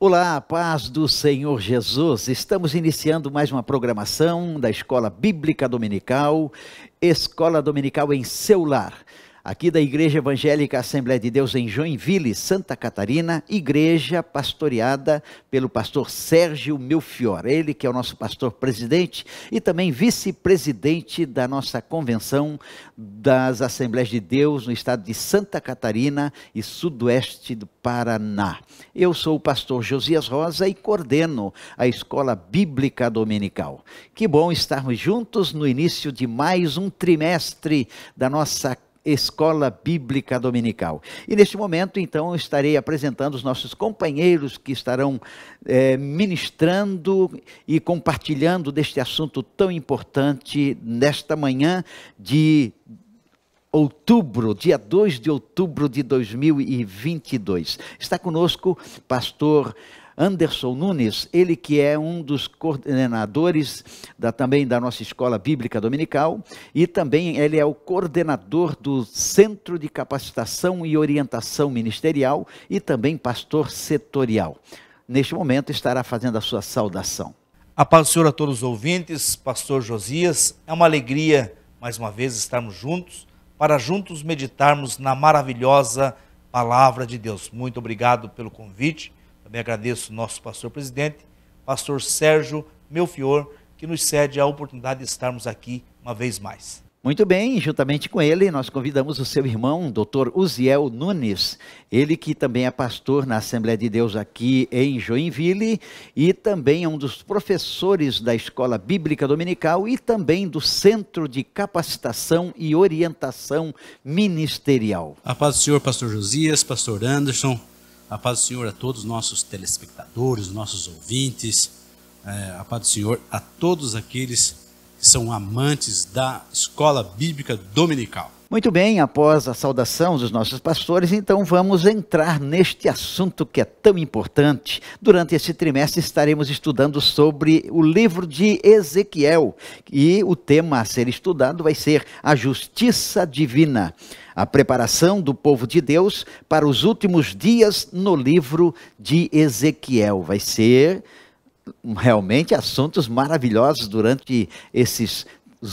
Olá, paz do Senhor Jesus. Estamos iniciando mais uma programação da Escola Bíblica Dominical, Escola Dominical em seu lar. Aqui da Igreja Evangélica Assembleia de Deus em Joinville, Santa Catarina, igreja pastoreada pelo pastor Sérgio Melfior, ele que é o nosso pastor presidente e também vice-presidente da nossa convenção das Assembleias de Deus no estado de Santa Catarina e sudoeste do Paraná. Eu sou o pastor Josias Rosa e coordeno a Escola Bíblica Dominical. Que bom estarmos juntos no início de mais um trimestre da nossa Escola Bíblica Dominical. E neste momento, então, estarei apresentando os nossos companheiros que estarão ministrando e compartilhando deste assunto tão importante nesta manhã de outubro, dia 2 de outubro de 2022. Está conosco pastor Anderson Nunes, ele que é um dos coordenadores também da nossa Escola Bíblica Dominical e também ele é o coordenador do Centro de Capacitação e Orientação Ministerial e também pastor setorial. Neste momento estará fazendo a sua saudação. A paz do Senhor a todos os ouvintes, pastor Josias, é uma alegria mais uma vez estarmos juntos para juntos meditarmos na maravilhosa palavra de Deus. Muito obrigado pelo convite. Também agradeço o nosso pastor presidente, pastor Sérgio Melfior, que nos cede a oportunidade de estarmos aqui uma vez mais. Muito bem, juntamente com ele, nós convidamos o seu irmão, Dr. Uziel Nunes, ele que também é pastor na Assembleia de Deus aqui em Joinville e também é um dos professores da Escola Bíblica Dominical e também do Centro de Capacitação e Orientação Ministerial. A paz do Senhor, pastor Josias, pastor Anderson. A paz do Senhor a todos os nossos telespectadores, nossos ouvintes, a paz do Senhor a todos aqueles que são amantes da Escola Bíblica Dominical. Muito bem, após a saudação dos nossos pastores, então vamos entrar neste assunto que é tão importante. Durante esse trimestre estaremos estudando sobre o livro de Ezequiel e o tema a ser estudado vai ser a justiça divina. A preparação do povo de Deus para os últimos dias no livro de Ezequiel. Vai ser realmente assuntos maravilhosos durante esses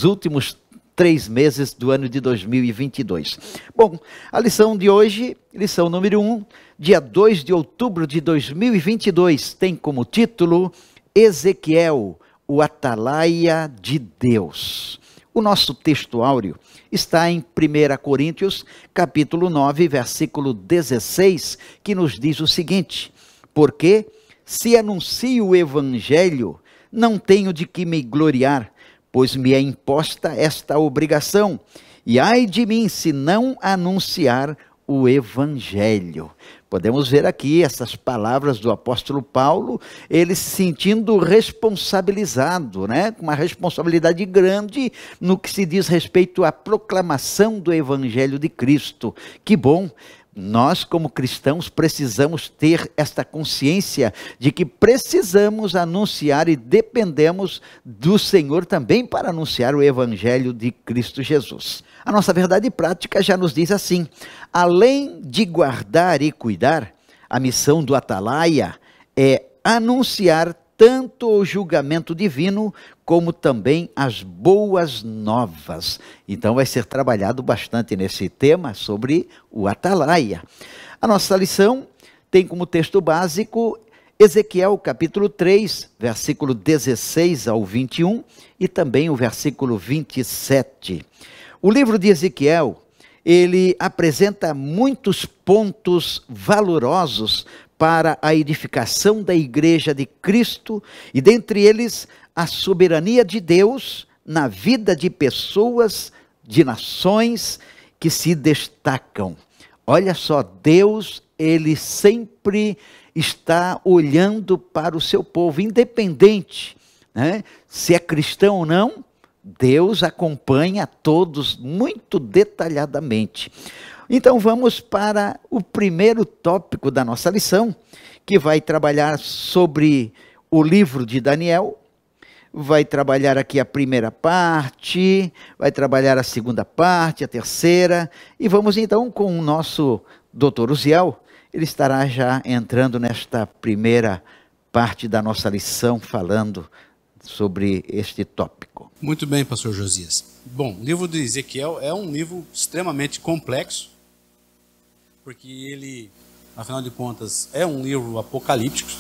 últimos 3 meses do ano de 2022. Bom, a lição de hoje, lição número 1, dia 2 de outubro de 2022, tem como título Ezequiel, o Atalaia de Deus. O nosso texto áureo está em 1 Coríntios, capítulo 9, versículo 16, que nos diz o seguinte: porque se anuncio o evangelho, não tenho de que me gloriar, pois me é imposta esta obrigação, e ai de mim se não anunciar o evangelho. Podemos ver aqui essas palavras do apóstolo Paulo, ele se sentindo responsabilizado, com uma responsabilidade grande no que se diz respeito à proclamação do evangelho de Cristo. Que bom! Nós, como cristãos, precisamos ter esta consciência de que precisamos anunciar e dependemos do Senhor também para anunciar o Evangelho de Cristo Jesus. A nossa verdade prática já nos diz assim: além de guardar e cuidar, a missão do Atalaia é anunciar tanto o julgamento divino, como também as boas novas. Então vai ser trabalhado bastante nesse tema sobre o Atalaia. A nossa lição tem como texto básico Ezequiel capítulo 3, versículo 16 ao 21 e também o versículo 27. O livro de Ezequiel, ele apresenta muitos pontos valorosos para a edificação da igreja de Cristo, e dentre eles a soberania de Deus na vida de pessoas, de nações que se destacam. Olha só, Deus, ele sempre está olhando para o seu povo, independente, se é cristão ou não, Deus acompanha todos muito detalhadamente. Então vamos para o primeiro tópico da nossa lição, que vai trabalhar sobre o livro de Daniel, vai trabalhar aqui a primeira parte, vai trabalhar a segunda parte, a terceira, e vamos então com o nosso doutor Uziel, ele estará já entrando nesta primeira parte da nossa lição, falando sobre este tópico. Muito bem, pastor Josias. Bom, o livro de Ezequiel é um livro extremamente complexo, porque ele, afinal de contas, é um livro apocalíptico,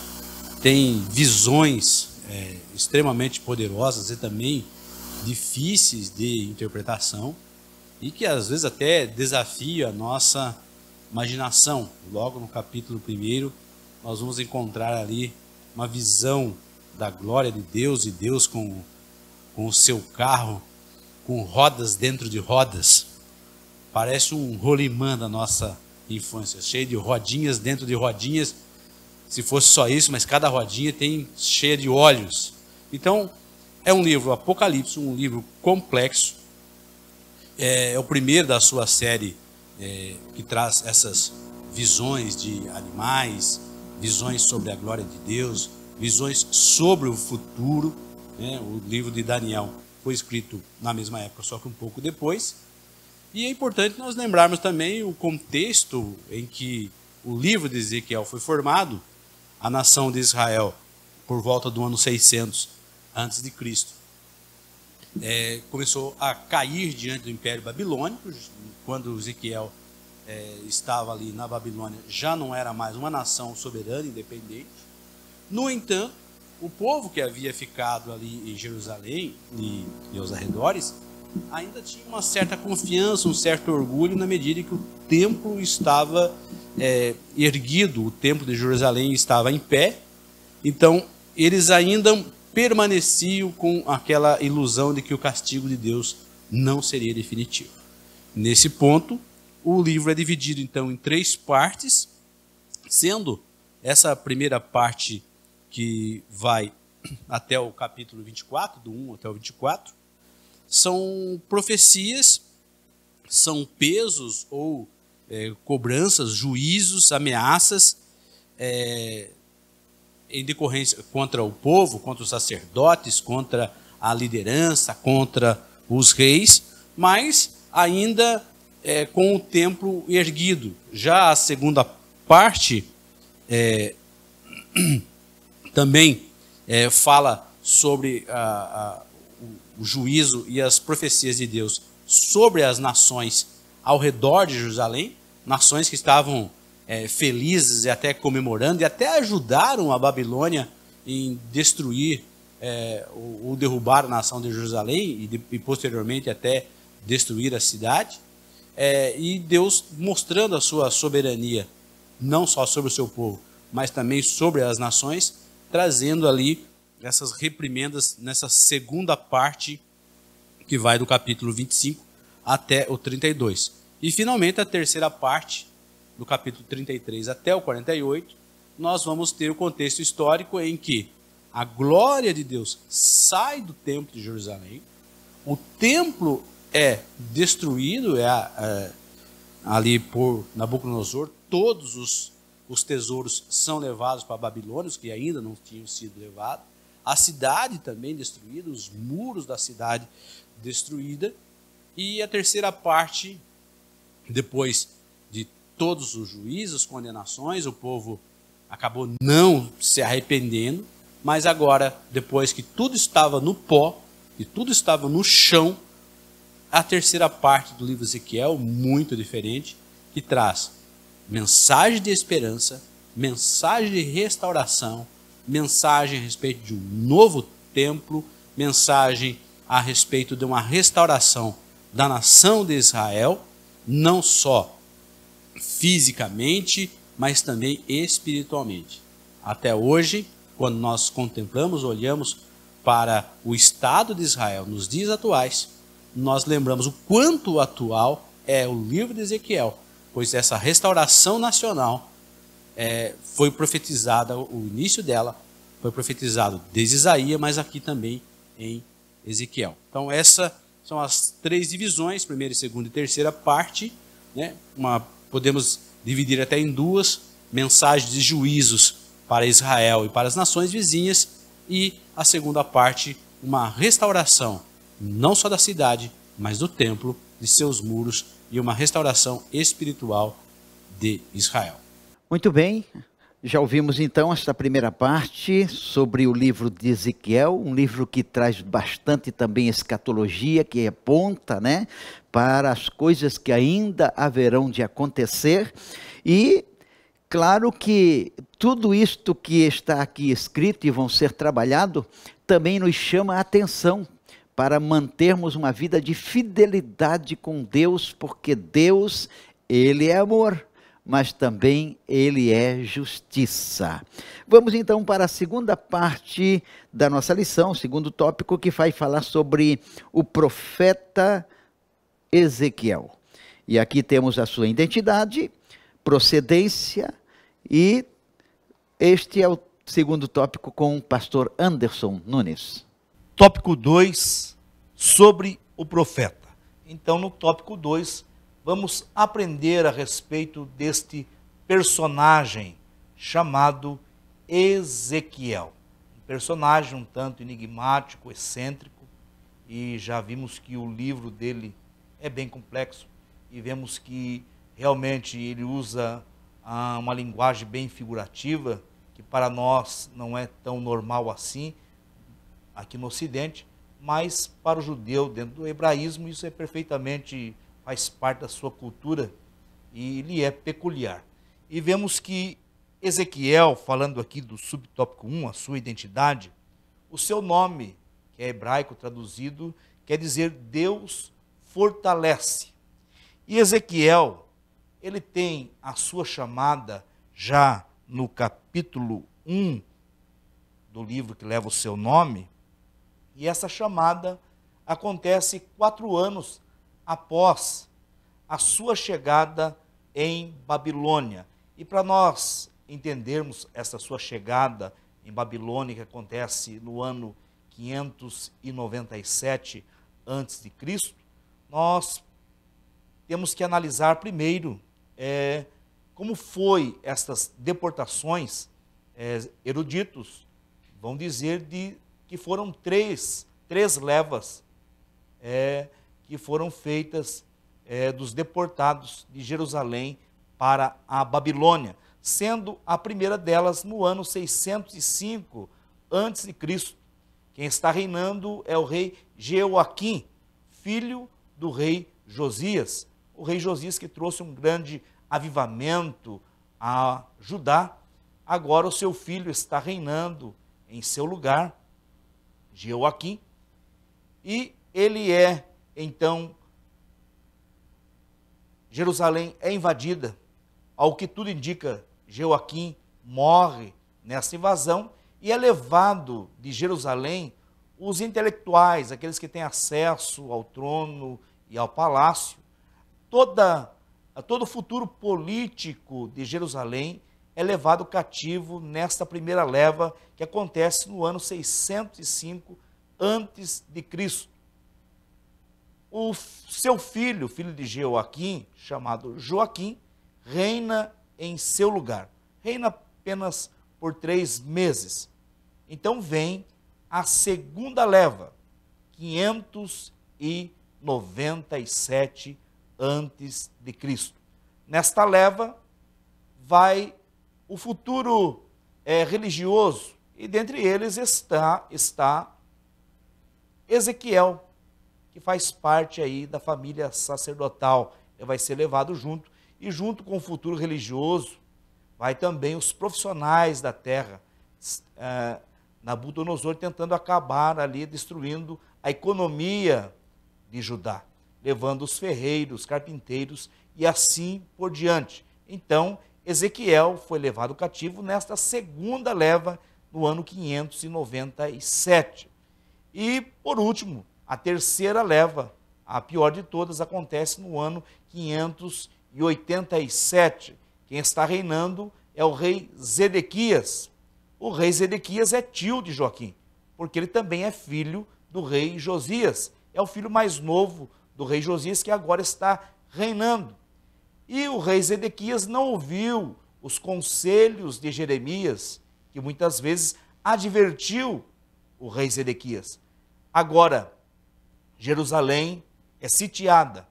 tem visões extremamente poderosas e também difíceis de interpretação, e que às vezes até desafia a nossa imaginação. Logo no capítulo 1, nós vamos encontrar ali uma visão da glória de Deus, e Deus com o seu carro, com rodas dentro de rodas. Parece um rolimã da nossa infância, cheio de rodinhas dentro de rodinhas. Se fosse só isso, mas cada rodinha tem cheia de olhos. Então, é um livro apocalipse, um livro complexo. É o primeiro da sua série que traz essas visões de animais, visões sobre a glória de Deus, visões sobre o futuro. O livro de Daniel foi escrito na mesma época, só que um pouco depois. E é importante nós lembrarmos também o contexto em que o livro de Ezequiel foi formado. A nação de Israel, por volta do ano 600 a.C., começou a cair diante do Império Babilônico. Quando Ezequiel estava ali na Babilônia, já não era mais uma nação soberana, independente. No entanto, o povo que havia ficado ali em Jerusalém e aos arredores ainda tinha uma certa confiança, um certo orgulho, na medida que o templo estava erguido, o templo de Jerusalém estava em pé. Então eles ainda permaneciam com aquela ilusão de que o castigo de Deus não seria definitivo. Nesse ponto, o livro é dividido então em 3 partes, sendo essa primeira parte, que vai até o capítulo 24, do 1 até o 24, são profecias, são pesos ou cobranças, juízos, ameaças em decorrência contra o povo, contra os sacerdotes, contra a liderança, contra os reis, mas ainda com o templo erguido. Já a segunda parte também fala sobre o juízo e as profecias de Deus sobre as nações ao redor de Jerusalém, nações que estavam felizes e até comemorando, e até ajudaram a Babilônia em destruir ou derrubar a nação de Jerusalém e posteriormente até destruir a cidade. E Deus mostrando a sua soberania, não só sobre o seu povo, mas também sobre as nações, trazendo ali essas reprimendas nessa segunda parte, que vai do capítulo 25 até o 32. E finalmente a terceira parte, do capítulo 33 até o 48, nós vamos ter o contexto histórico em que a glória de Deus sai do templo de Jerusalém, o templo é destruído, ali por Nabucodonosor, todos os tesouros são levados para a Babilônia, os que ainda não tinham sido levados, a cidade também destruída, os muros da cidade destruída, e a terceira parte, depois de todos os juízos, condenações, o povo acabou não se arrependendo, mas agora, depois que tudo estava no pó, e tudo estava no chão, a terceira parte do livro de Ezequiel, muito diferente, que traz mensagem de esperança, mensagem de restauração, mensagem a respeito de um novo templo, mensagem a respeito de uma restauração da nação de Israel, não só fisicamente, mas também espiritualmente. Até hoje, quando nós contemplamos, olhamos para o Estado de Israel nos dias atuais, nós lembramos o quanto atual é o livro de Ezequiel, pois essa restauração nacional foi profetizada, o início dela foi profetizado desde Isaías, mas aqui também em Ezequiel. Então essas são as 3 divisões, primeira, segunda e terceira parte, né? Podemos dividir até em 2, mensagens de juízos para Israel e para as nações vizinhas, e a segunda parte, uma restauração, não só da cidade, mas do templo, de seus muros, e uma restauração espiritual de Israel. Muito bem, já ouvimos então esta primeira parte sobre o livro de Ezequiel, um livro que traz bastante também escatologia, que aponta, né, para as coisas que ainda haverão de acontecer. E claro que tudo isto que está aqui escrito e vão ser trabalhado também nos chama a atenção para mantermos uma vida de fidelidade com Deus, porque Deus, Ele é amor, mas também Ele é justiça. Vamos então para a segunda parte da nossa lição, o segundo tópico, que vai falar sobre o profeta Ezequiel. E aqui temos a sua identidade, procedência, e este é o segundo tópico com o pastor Anderson Nunes. Tópico 2, sobre o profeta. Então, no tópico 2, vamos aprender a respeito deste personagem chamado Ezequiel. Um personagem um tanto enigmático, excêntrico, e já vimos que o livro dele é bem complexo, e vemos que realmente ele usa uma linguagem bem figurativa, que para nós não é tão normal assim, aqui no Ocidente, mas para o judeu, dentro do hebraísmo, isso é perfeitamente, faz parte da sua cultura e lhe é peculiar. E vemos que Ezequiel, falando aqui do subtópico 1, a sua identidade, o seu nome, que é hebraico traduzido, quer dizer Deus fortalece. E Ezequiel, ele tem a sua chamada já no capítulo 1 do livro que leva o seu nome, e essa chamada acontece 4 anos após a sua chegada em Babilônia. E para nós entendermos essa sua chegada em Babilônia, que acontece no ano 597 a.C., nós temos que analisar primeiro como foi estas deportações. Eruditos vão dizer que foram três levas que foram feitas dos deportados de Jerusalém para a Babilônia, sendo a primeira delas no ano 605 a.C. Quem está reinando é o rei Jeoaquim, filho do rei Josias. O rei Josias que trouxe um grande avivamento a Judá. Agora o seu filho está reinando em seu lugar, Jeoaquim, e ele então, Jerusalém é invadida. Ao que tudo indica, Jeoaquim morre nessa invasão e é levado de Jerusalém os intelectuais, aqueles que têm acesso ao trono e ao palácio. Todo o futuro político de Jerusalém é levado cativo nesta primeira leva, que acontece no ano 605 a.C. O seu filho de Jeoaquim, chamado Joaquim, reina em seu lugar. Reina apenas por 3 meses. Então vem a segunda leva, 597 a.C. Nesta leva vai o futuro religioso, e dentre eles está Ezequiel, que faz parte aí da família sacerdotal. Ele vai ser levado junto, e junto com o futuro religioso, vai também os profissionais da terra, Nabucodonosor tentando acabar ali, destruindo a economia de Judá, levando os ferreiros, carpinteiros e assim por diante. Então, Ezequiel foi levado cativo nesta segunda leva, no ano 597. E, por último, a terceira leva, a pior de todas, acontece no ano 587. Quem está reinando é o rei Zedequias. O rei Zedequias é tio de Joaquim, porque ele também é filho do rei Josias. É o filho mais novo do rei Josias, que agora está reinando. E o rei Zedequias não ouviu os conselhos de Jeremias, que muitas vezes advertiu o rei Zedequias. Agora, Jerusalém é sitiada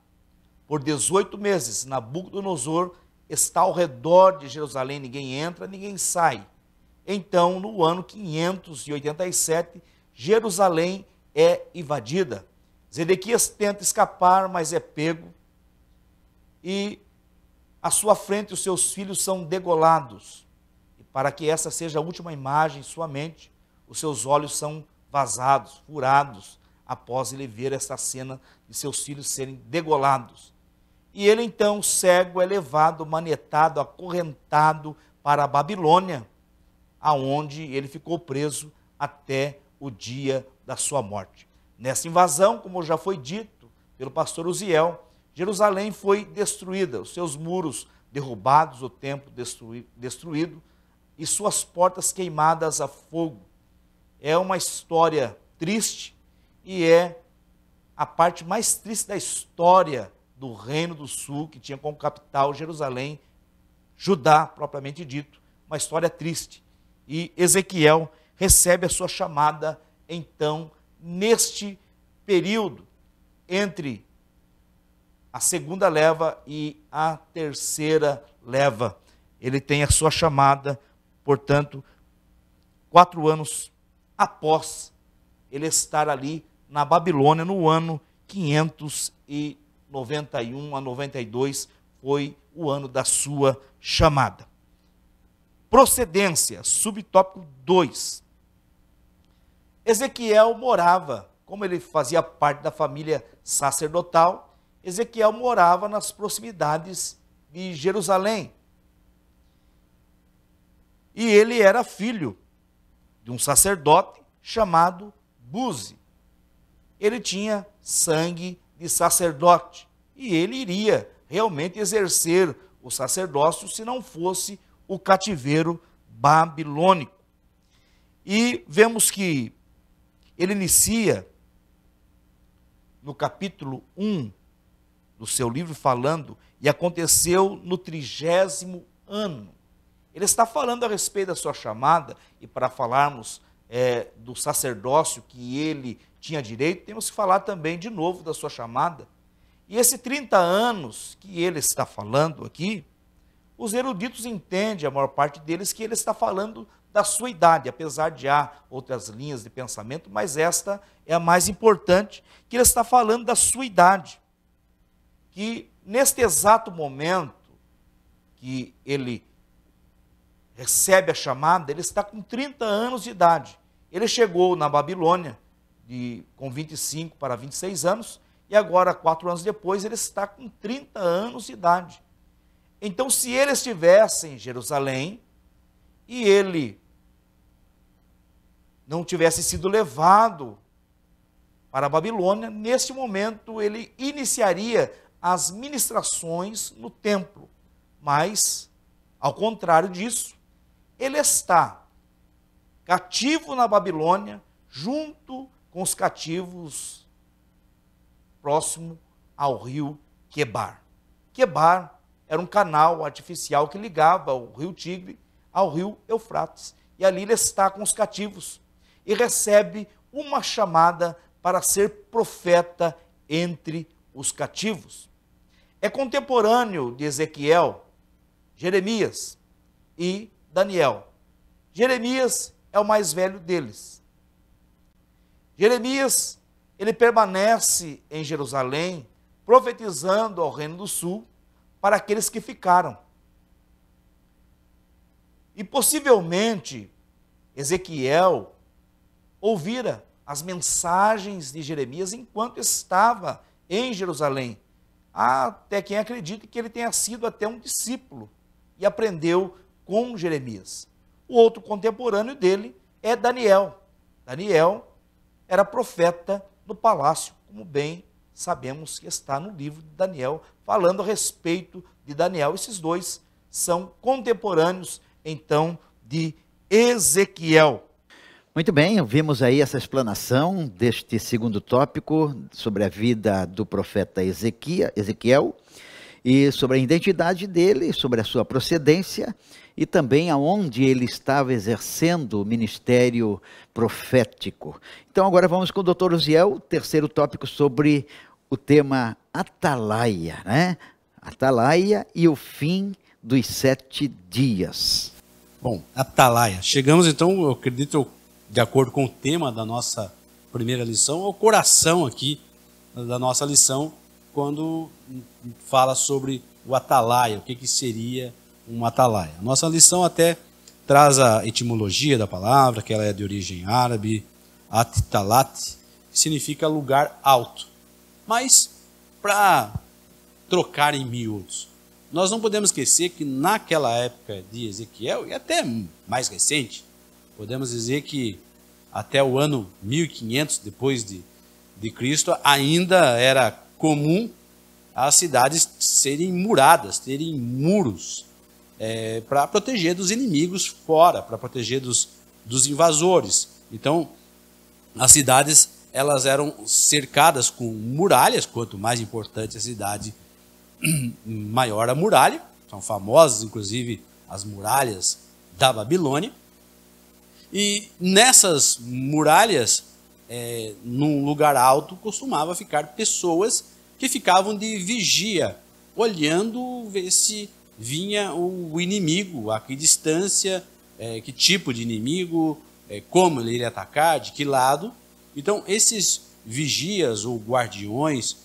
por 18 meses. Nabucodonosor está ao redor de Jerusalém, ninguém entra, ninguém sai. Então, no ano 587, Jerusalém é invadida. Zedequias tenta escapar, mas é pego. E à sua frente os seus filhos são degolados. E para que essa seja a última imagem em sua mente, os seus olhos são vazados, furados, após ele ver essa cena de seus filhos serem degolados. E ele então, cego, é levado, manietado, acorrentado para a Babilônia, aonde ele ficou preso até o dia da sua morte. Nessa invasão, como já foi dito pelo pastor Uziel, Jerusalém foi destruída, os seus muros derrubados, o templo destruído e suas portas queimadas a fogo. É uma história triste e é a parte mais triste da história do Reino do Sul, que tinha como capital Jerusalém, Judá, propriamente dito. Uma história triste. E Ezequiel recebe a sua chamada, então, neste período, entre a segunda leva e a terceira leva. Ele tem a sua chamada, portanto, 4 anos após ele estar ali na Babilônia, no ano 591 a 92, foi o ano da sua chamada. Procedência, subtópico 2. Ezequiel morava, como ele fazia parte da família sacerdotal, Ezequiel morava nas proximidades de Jerusalém. E ele era filho de um sacerdote chamado Buzi. Ele tinha sangue de sacerdote e ele iria realmente exercer o sacerdócio se não fosse o cativeiro babilônico. E vemos que ele inicia no capítulo 1 do seu livro falando, e aconteceu no 30º ano. Ele está falando a respeito da sua chamada, e para falarmos do sacerdócio que ele tinha direito, temos que falar também de novo da sua chamada. E esse 30 anos que ele está falando aqui, os eruditos entendem, a maior parte deles, que ele está falando da sua idade, apesar de há outras linhas de pensamento, mas esta é a mais importante, que ele está falando da sua idade. Que neste exato momento que ele recebe a chamada, ele está com 30 anos de idade. Ele chegou na Babilônia com 25 para 26 anos, e agora, 4 anos depois, ele está com 30 anos de idade. Então, se ele estivesse em Jerusalém, e ele não tivesse sido levado para a Babilônia, neste momento ele iniciaria as ministrações no templo. Mas, ao contrário disso, ele está cativo na Babilônia, junto com os cativos próximo ao rio Quebar. Quebar era um canal artificial que ligava o rio Tigre ao rio Eufrates. E ali ele está com os cativos e recebe uma chamada para ser profeta entre os cativos. É contemporâneo de Ezequiel, Jeremias e Daniel. Jeremias é o mais velho deles. Jeremias, ele permanece em Jerusalém, profetizando ao Reino do Sul para aqueles que ficaram. E possivelmente Ezequiel ouvira as mensagens de Jeremias enquanto estava em Jerusalém. Há até quem acredite que ele tenha sido até um discípulo e aprendeu com Jeremias. O outro contemporâneo dele é Daniel. Daniel era profeta no palácio, como bem sabemos que está no livro de Daniel, falando a respeito de Daniel. Esses dois são contemporâneos, então, de Ezequiel. Muito bem, vimos aí essa explanação deste segundo tópico sobre a vida do profeta Ezequiel, e sobre a identidade dele, sobre a sua procedência e também aonde ele estava exercendo o ministério profético. Então agora vamos com o Dr. Uziel, terceiro tópico sobre o tema Atalaia, né? Atalaia e o fim dos 7 dias. Bom, atalaia. Chegamos então, eu acredito, de acordo com o tema da nossa primeira lição, ao coração aqui da nossa lição, quando fala sobre o atalaia, o que seria um atalaia. A nossa lição até traz a etimologia da palavra, que ela é de origem árabe, at-talat, que significa lugar alto. Mas, para trocar em miúdos, nós não podemos esquecer que naquela época de Ezequiel, e até mais recente, podemos dizer que até o ano 1500 depois de Cristo, ainda era comum as cidades serem muradas, terem muros, para proteger dos inimigos fora, para proteger dos invasores. Então, as cidades elas eram cercadas com muralhas. Quanto mais importante a cidade, maior a muralha. São famosas, inclusive, as muralhas da Babilônia. E nessas muralhas, num lugar alto, costumava ficar pessoas que ficavam de vigia, olhando ver se vinha o inimigo, a que distância, que tipo de inimigo, como ele iria atacar, de que lado. Então, esses vigias ou guardiões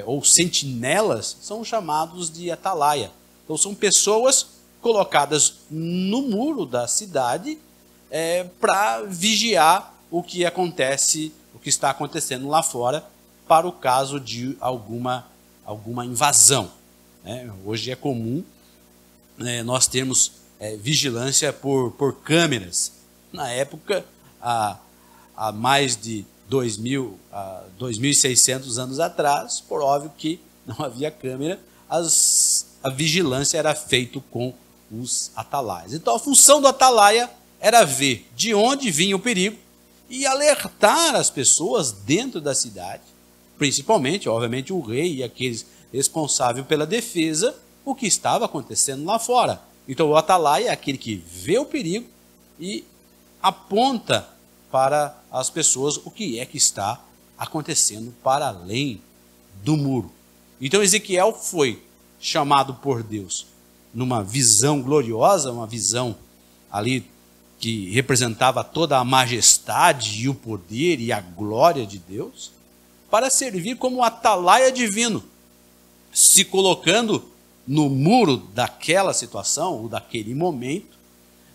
ou sentinelas são chamados de atalaia. Então, são pessoas colocadas no muro da cidade para vigiar o que acontece, o que está acontecendo lá fora, para o caso de alguma invasão. Hoje é comum nós termos vigilância por câmeras. Na época, há mais de 2.600 anos atrás, por óbvio que não havia câmera, a vigilância era feita com os atalaias. Então, a função do atalaia era ver de onde vinha o perigo e alertar as pessoas dentro da cidade, principalmente, obviamente, o rei e aqueles responsáveis pela defesa, o que estava acontecendo lá fora. Então, o atalaia é aquele que vê o perigo e aponta para as pessoas o que é que está acontecendo para além do muro. Então, Ezequiel foi chamado por Deus numa visão gloriosa, uma visão ali que representava toda a majestade e o poder e a glória de Deus, para servir como atalaia divino, se colocando no muro daquela situação ou daquele momento,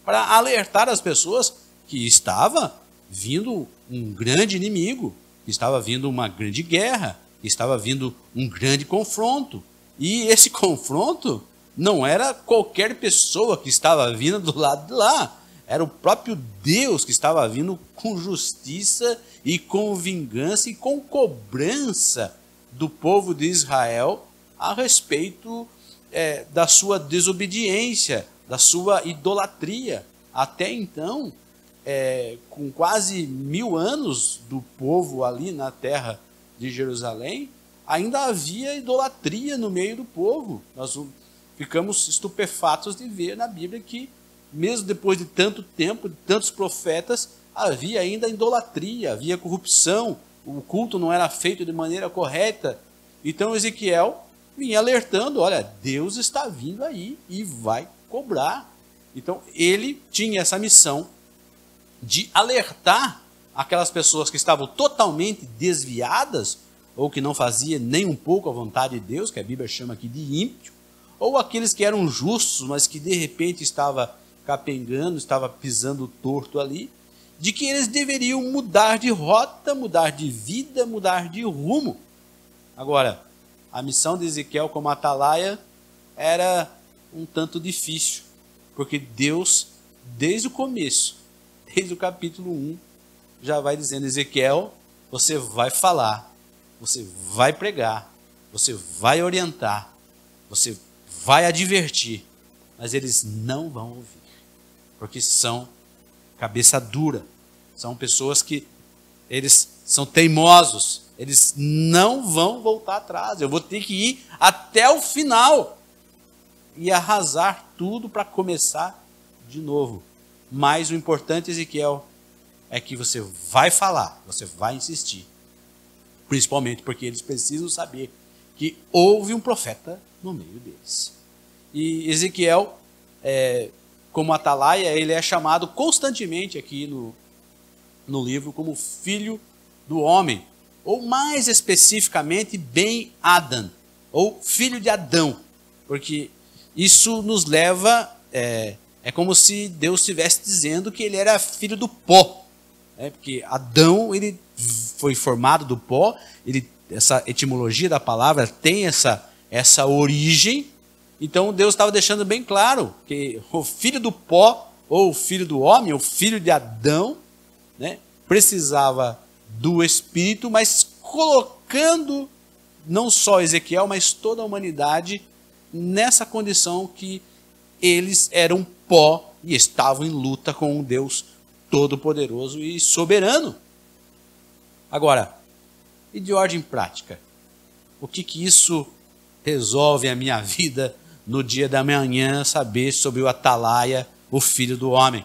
para alertar as pessoas que estava vindo um grande inimigo, que estava vindo uma grande guerra, que estava vindo um grande confronto. E esse confronto não era qualquer pessoa que estava vindo do lado de lá, era o próprio Deus que estava vindo com justiça e com vingança e com cobrança do povo de Israel a respeito da sua desobediência, da sua idolatria. Até então, com quase 1000 anos do povo ali na terra de Jerusalém, ainda havia idolatria no meio do povo. Nós ficamos estupefatos de ver na Bíblia que, mesmo depois de tanto tempo, de tantos profetas, havia ainda idolatria, havia corrupção, o culto não era feito de maneira correta. Então Ezequiel vinha alertando, olha, Deus está vindo aí e vai cobrar. Então ele tinha essa missão de alertar aquelas pessoas que estavam totalmente desviadas, ou que não faziam nem um pouco a vontade de Deus, que a Bíblia chama aqui de ímpio, ou aqueles que eram justos, mas que de repente estava capengando, estava pisando torto ali, de que eles deveriam mudar de rota, mudar de vida, mudar de rumo. Agora, a missão de Ezequiel como atalaia era um tanto difícil, porque Deus, desde o começo, desde o capítulo 1, já vai dizendo: Ezequiel, você vai falar, você vai pregar, você vai orientar, você vai advertir, mas eles não vão ouvir, porque são cabeça dura, são pessoas que eles são teimosos, eles não vão voltar atrás, eu vou ter que ir até o final e arrasar tudo para começar de novo. Mas o importante, Ezequiel, é que você vai falar, você vai insistir, principalmente porque eles precisam saber que houve um profeta no meio deles. E Ezequiel, como atalaia, ele é chamado constantemente aqui no livro como filho do homem, ou mais especificamente Ben-Adão, ou filho de Adão, porque isso nos leva, é como se Deus estivesse dizendo que ele era filho do pó, porque Adão, ele foi formado do pó, essa etimologia da palavra tem essa origem. Então Deus estava deixando bem claro que o filho do pó, ou o filho do homem, o filho de Adão, né, precisava do Espírito, mas colocando não só Ezequiel, mas toda a humanidade nessa condição que eles eram pó e estavam em luta com um Deus todo-poderoso e soberano. Agora, e de ordem prática? O que isso resolve a minha vida no dia da manhã, saber sobre o atalaia, o filho do homem?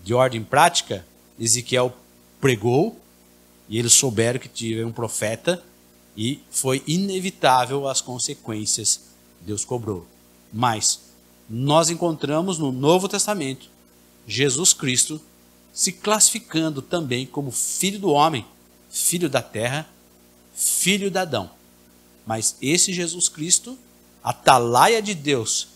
De ordem prática, Ezequiel pregou e eles souberam que tinha um profeta e foi inevitável as consequências. Deus cobrou. Mas nós encontramos no Novo Testamento Jesus Cristo se classificando também como filho do homem, filho da terra, filho de Adão. Mas esse Jesus Cristo, atalaia de Deus,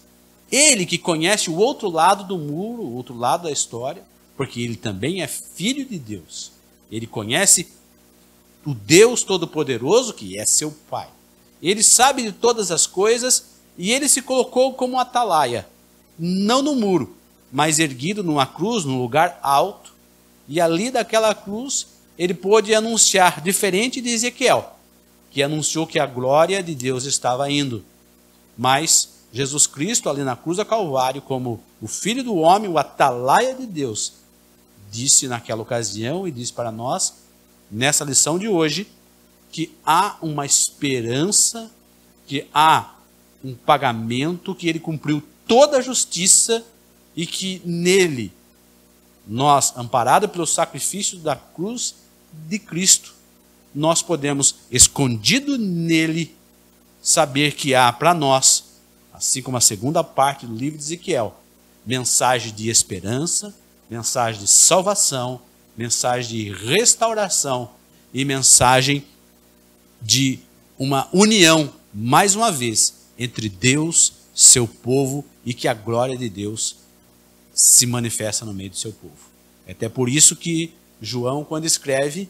ele que conhece o outro lado do muro, o outro lado da história, porque ele também é filho de Deus. Ele conhece o Deus Todo-Poderoso, que é seu Pai. Ele sabe de todas as coisas e ele se colocou como atalaia, não no muro, mas erguido numa cruz, num lugar alto, e ali daquela cruz ele pôde anunciar, diferente de Ezequiel, que anunciou que a glória de Deus estava indo. Mas Jesus Cristo, ali na cruz do Calvário, como o Filho do Homem, o atalaia de Deus, disse naquela ocasião e diz para nós, nessa lição de hoje, que há uma esperança, que há um pagamento, que ele cumpriu toda a justiça e que nele, nós, amparados pelo sacrifício da cruz de Cristo, nós podemos, escondido nele, saber que há para nós, assim como a segunda parte do livro de Ezequiel, mensagem de esperança, mensagem de salvação, mensagem de restauração e mensagem de uma união, mais uma vez, entre Deus, seu povo, e que a glória de Deus se manifesta no meio do seu povo. É até por isso que João, quando escreve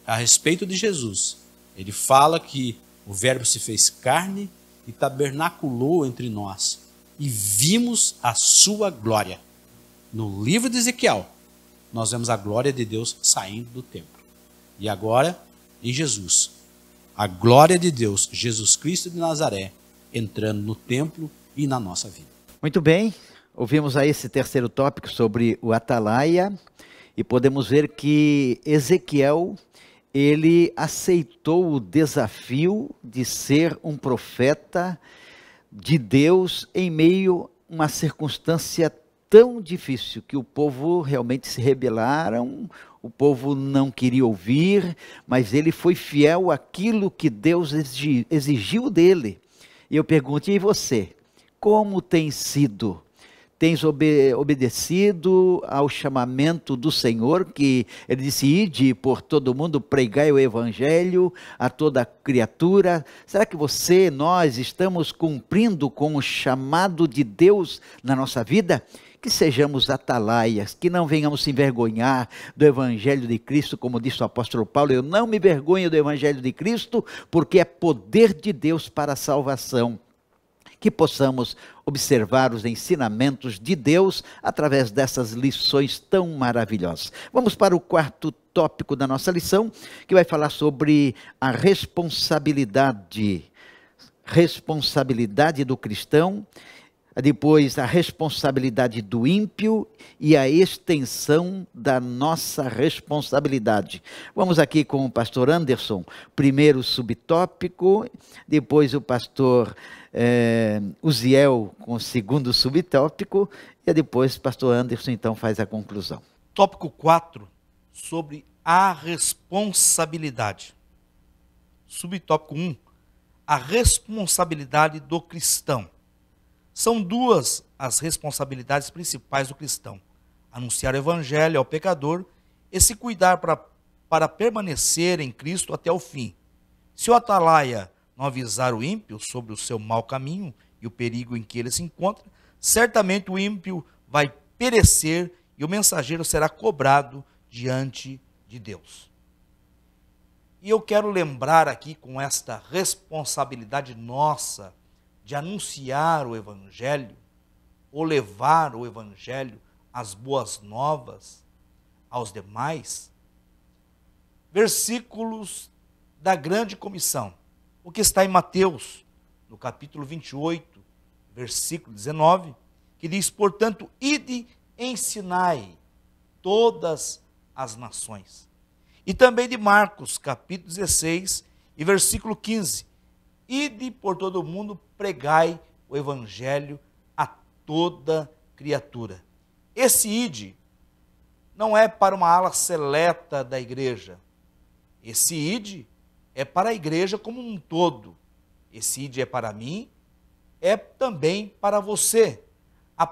a respeito de Jesus, ele fala que o Verbo se fez carne e tabernaculou entre nós, e vimos a sua glória. No livro de Ezequiel, nós vemos a glória de Deus saindo do templo. E agora, em Jesus, a glória de Deus, Jesus Cristo de Nazaré, entrando no templo e na nossa vida. Muito bem, ouvimos aí esse terceiro tópico sobre o atalaia, e podemos ver que Ezequiel, ele aceitou o desafio de ser um profeta de Deus em meio a uma circunstância tão difícil, que o povo realmente se rebelaram, o povo não queria ouvir, mas ele foi fiel àquilo que Deus exigiu dele. E eu pergunto, e você? Como tem sido? Tens obedecido ao chamamento do Senhor, que ele disse, ide por todo mundo, pregai o evangelho a toda criatura? Será que você, nós, estamos cumprindo com o chamado de Deus na nossa vida? Que sejamos atalaias, que não venhamos se envergonhar do evangelho de Cristo, como disse o apóstolo Paulo, eu não me vergonho do evangelho de Cristo, porque é poder de Deus para a salvação. Que possamos observar os ensinamentos de Deus através dessas lições tão maravilhosas. Vamos para o quarto tópico da nossa lição, que vai falar sobre a responsabilidade do cristão, depois a responsabilidade do ímpio e a extensão da nossa responsabilidade. Vamos aqui com o pastor Anderson, primeiro subtópico, depois o pastor Uziel com o segundo subtópico, e depois o pastor Anderson então faz a conclusão. Tópico 4, sobre a responsabilidade. Subtópico 1, a responsabilidade do cristão. São duas as responsabilidades principais do cristão: anunciar o evangelho ao pecador e se cuidar para permanecer em Cristo até o fim. Se o atalaia não avisar o ímpio sobre o seu mau caminho e o perigo em que ele se encontra, certamente o ímpio vai perecer e o mensageiro será cobrado diante de Deus. E eu quero lembrar aqui, com esta responsabilidade nossa de anunciar o evangelho, ou levar o evangelho, as boas novas aos demais, versículos da grande comissão, o que está em Mateus, no capítulo 28, versículo 19, que diz: portanto, ide e ensinai todas as nações. E também de Marcos, capítulo 16, e versículo 15, ide por todo o mundo, pregai o evangelho a toda criatura. Esse ide não é para uma ala seleta da igreja. Esse ide é para a igreja como um todo. Esse ide é para mim, é também para você. A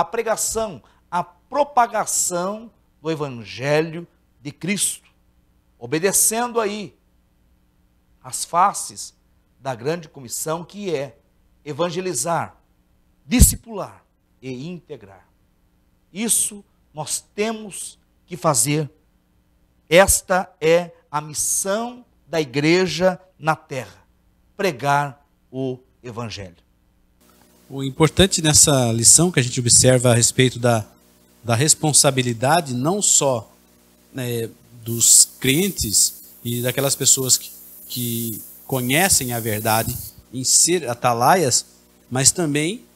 pregação, a propagação do evangelho de Cristo, obedecendo aí as faces da grande comissão, que é evangelizar, discipular e integrar. Isso nós temos que fazer. Esta é a missão da igreja na terra: pregar o evangelho. O importante nessa lição que a gente observa a respeito da responsabilidade não só dos crentes e daquelas pessoas que conhecem a verdade em ser atalaias, mas também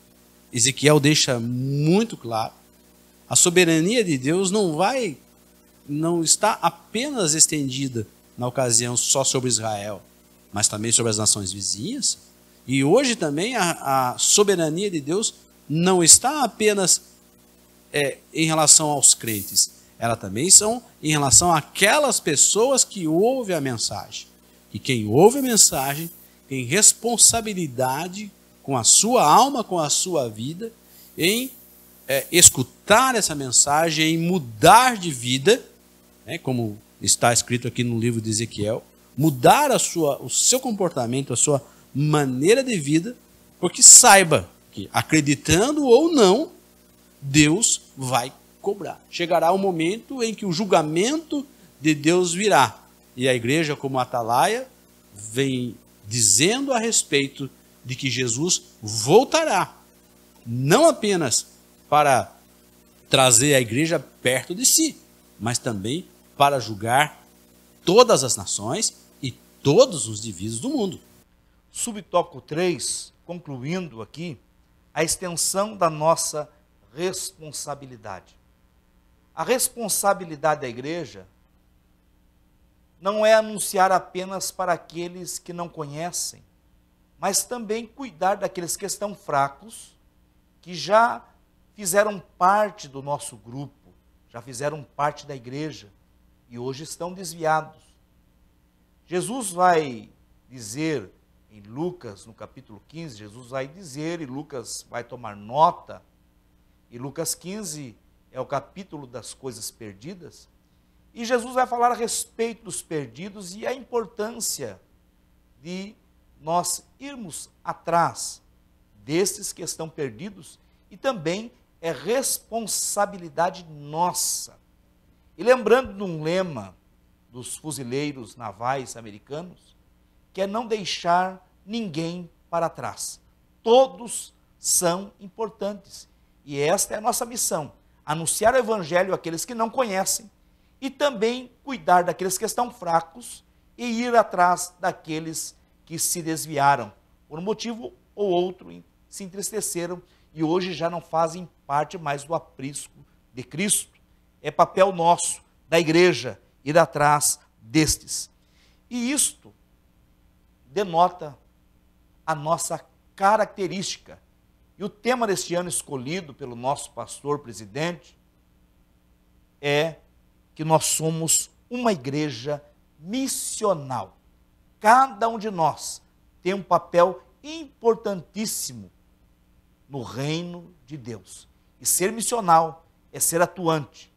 Ezequiel deixa muito claro: a soberania de Deus não está apenas estendida na ocasião só sobre Israel, mas também sobre as nações vizinhas. E hoje também a soberania de Deus não está apenas em relação aos crentes, ela também são em relação àquelas pessoas que ouvem a mensagem. E quem ouve a mensagem tem responsabilidade com a sua alma, com a sua vida, em escutar essa mensagem, em mudar de vida, como está escrito aqui no livro de Ezequiel, mudar o seu comportamento, a sua maneira de vida, porque saiba que, acreditando ou não, Deus vai cobrar. Chegará o momento em que o julgamento de Deus virá. E a igreja, como atalaia, vem dizendo a respeito de que Jesus voltará, não apenas para trazer a igreja perto de si, mas também para julgar todas as nações e todos os divisos do mundo. Subtópico 3, concluindo aqui, a extensão da nossa responsabilidade. A responsabilidade da igreja não é anunciar apenas para aqueles que não conhecem, mas também cuidar daqueles que estão fracos, que já fizeram parte do nosso grupo, já fizeram parte da igreja e hoje estão desviados. Jesus vai dizer em Lucas, no capítulo 15, Jesus vai dizer, e Lucas vai tomar nota, e Lucas 15 é o capítulo das coisas perdidas, e Jesus vai falar a respeito dos perdidos e a importância de nós irmos atrás desses que estão perdidos, e também é responsabilidade nossa. E lembrando de um lema dos fuzileiros navais americanos, que é não deixar ninguém para trás. Todos são importantes. E esta é a nossa missão: anunciar o evangelho àqueles que não conhecem e também cuidar daqueles que estão fracos e ir atrás daqueles que se desviaram, por um motivo ou outro, se entristeceram e hoje já não fazem parte mais do aprisco de Cristo. É papel nosso, da igreja, ir atrás destes. E isto denota a nossa característica. E o tema deste ano escolhido pelo nosso pastor presidente é que nós somos uma igreja missional. Cada um de nós tem um papel importantíssimo no reino de Deus. E ser missional é ser atuante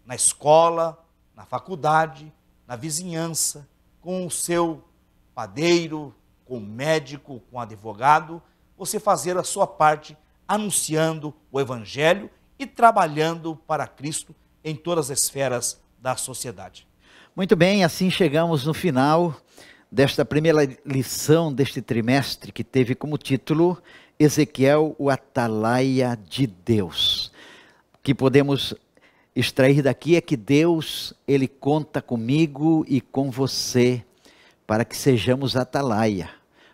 na escola, na faculdade, na vizinhança, com o seu padeiro, com o médico, com o advogado, você fazer a sua parte anunciando o evangelho e trabalhando para Cristo em todas as esferas da sociedade. Muito bem, assim chegamos no final desta primeira lição deste trimestre, que teve como título Ezequiel, o Atalaia de Deus. O que podemos extrair daqui é que Deus, Ele conta comigo e com você para que sejamos atalaia,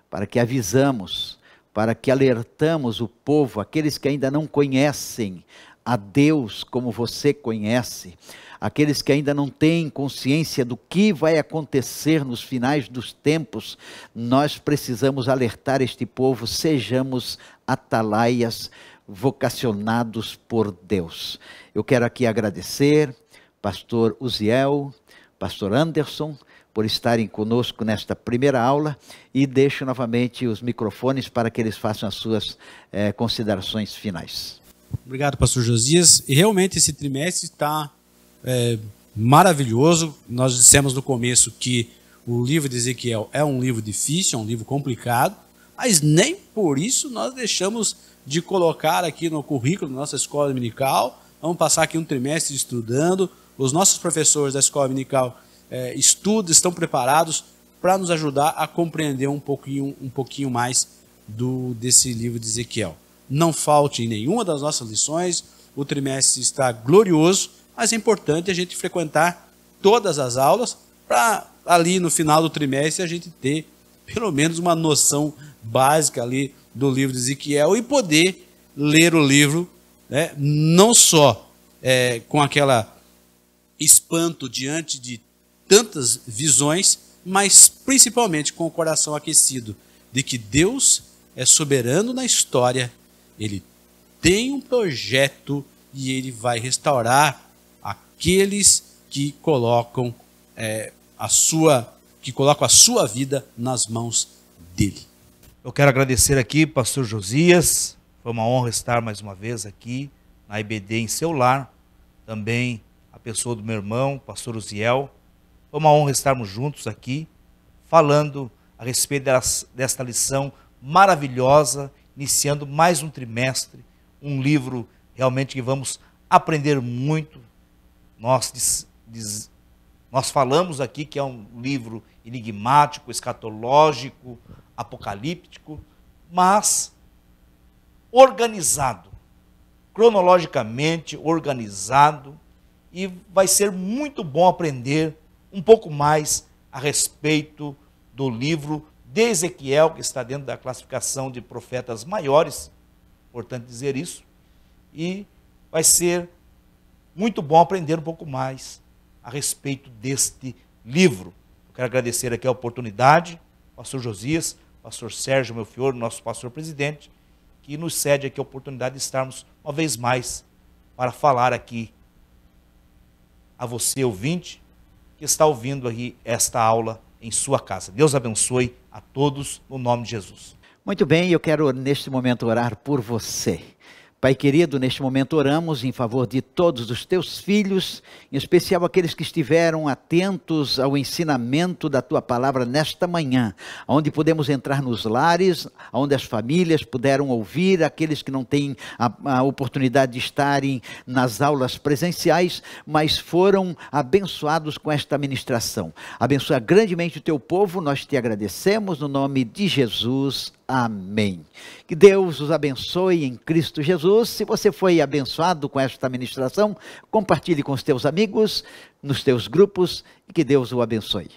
para que avisamos, para que alertamos o povo, aqueles que ainda não conhecem a Deus como você conhece, aqueles que ainda não têm consciência do que vai acontecer nos finais dos tempos. Nós precisamos alertar este povo, sejamos atalaias vocacionados por Deus. Eu quero aqui agradecer pastor Uziel, pastor Anderson, por estarem conosco nesta primeira aula, e deixo novamente os microfones para que eles façam as suas considerações finais. Obrigado, pastor Josias. E realmente esse trimestre está maravilhoso. Nós dissemos no começo que o livro de Ezequiel é um livro difícil, é um livro complicado, mas nem por isso nós deixamos de colocar aqui no currículo da nossa escola dominical. Vamos passar aqui um trimestre estudando. Os nossos professores da escola dominical estudam, estão preparados para nos ajudar a compreender um pouquinho mais desse livro de Ezequiel. Não falte em nenhuma das nossas lições, o trimestre está glorioso, mas é importante a gente frequentar todas as aulas para ali no final do trimestre a gente ter pelo menos uma noção básica ali do livro de Ezequiel e poder ler o livro, né, não só com aquela espanto diante de tantas visões, mas principalmente com o coração aquecido de que Deus é soberano na história. Ele tem um projeto e Ele vai restaurar aqueles que colocam a sua vida nas mãos dele. Eu quero agradecer aqui, pastor Josias. Foi uma honra estar mais uma vez aqui na IBD em seu lar. Também a pessoa do meu irmão, pastor Uziel. Foi uma honra estarmos juntos aqui, falando a respeito desta lição maravilhosa, iniciando mais um trimestre, um livro realmente que vamos aprender muito. Nós falamos aqui que é um livro enigmático, escatológico, apocalíptico, mas organizado, cronologicamente organizado, e vai ser muito bom aprender um pouco mais a respeito do livro de Ezequiel, que está dentro da classificação de profetas maiores, importante dizer isso, e vai ser muito bom aprender um pouco mais a respeito deste livro. Eu quero agradecer aqui a oportunidade, pastor Josias, pastor Sérgio Melfior, nosso pastor presidente, que nos cede aqui a oportunidade de estarmos uma vez mais para falar aqui a você, ouvinte, que está ouvindo aqui esta aula em sua casa. Deus abençoe a todos, no nome de Jesus. Muito bem, eu quero neste momento orar por você. Pai querido, neste momento oramos em favor de todos os teus filhos, em especial aqueles que estiveram atentos ao ensinamento da tua palavra nesta manhã, onde podemos entrar nos lares, onde as famílias puderam ouvir, aqueles que não têm a oportunidade de estarem nas aulas presenciais, mas foram abençoados com esta ministração. Abençoa grandemente o teu povo, nós te agradecemos no nome de Jesus. Amém. Que Deus os abençoe em Cristo Jesus. Se você foi abençoado com esta ministração, compartilhe com os teus amigos, nos teus grupos, e que Deus o abençoe.